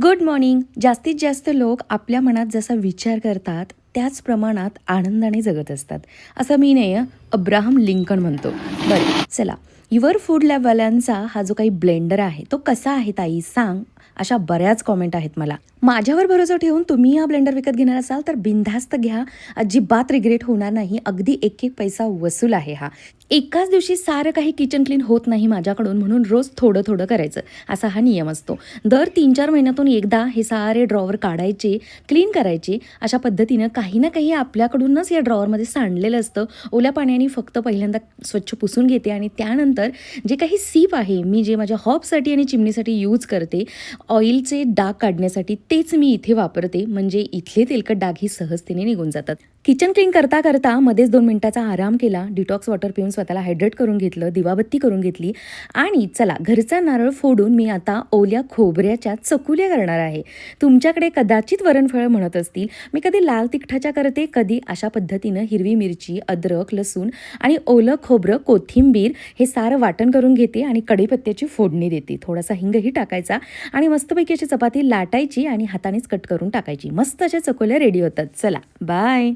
Good morning. जास्तीत जास्त लोक आपल्या मनात जसा विचार करतात त्याच प्रमाणात आनंदाने जगत असतात. असं मी नाही अब्राहम लिंकन म्हणतो. बरं चला, युवर फूड लॅबवाल्यांचा हा जो काही ब्लेंडर आहे तो कसा आहे ताई सांग, अशा बऱ्याच कॉमेंट आहेत मला. माझ्यावर भरोसा ठेवून तुम्ही हा ब्लेंडर विकत घेणार असाल तर बिनधास्त घ्या, अजिबात रिग्रेट होणार नाही. अगदी एक एक पैसा वसूल आहे हा. एकाच दिवशी सारं काही किचन क्लीन होत नाही माझ्याकडून, म्हणून रोज थोडं थोडं करायचं असा हा नियम असतो. दर 3-4 महिन्यातून एकदा हे सारे ड्रॉवर काढायचे, क्लीन करायचे. अशा पद्धतीनं काही ना काही आपल्याकडूनच या ड्रॉवरमध्ये सांडलेलं असतं. ओल्या पाण्याने फक्त पहिल्यांदा स्वच्छ पुसून घेते आणि त्यानंतर जे काही सीप आहे, मी जे माझ्या हॉबसाठी आणि चिमणीसाठी यूज करते, ऑइलचे डाग काढण्यासाठी, तेच मी इथे वापरते. म्हणजे इथले तेलकट डागही सहजतेने निघून जातात. किचन क्लीन करता करता मध्येच 2 मिनिटाचा आराम केला, डिटॉक्स वॉटर पिऊन स्वतःला हायड्रेट करून घेतलं, दिवाबत्ती करून घेतली आणि चला घरचा नारळ फोडून मी आता ओल्या खोबऱ्याच्या चकुल्या करणार आहे. तुमच्याकडे कदाचित वरणफळं म्हणत असतील. मी कधी लाल तिखटाच्या करते, कधी अशा पद्धतीनं हिरवी मिरची, अद्रक, लसूण आणि ओलं खोबरं, कोथिंबीर हे सारं वाटण करून घेते आणि कढीपत्त्याची फोडणी देते. थोडासा हिंगही टाकायचा आणि मस्तपैकी अशी चपाती लाटायची आणि हातानेच कट करून टाकायची. मस्त अशा चकोल्या रेडी होतात. चला बाय.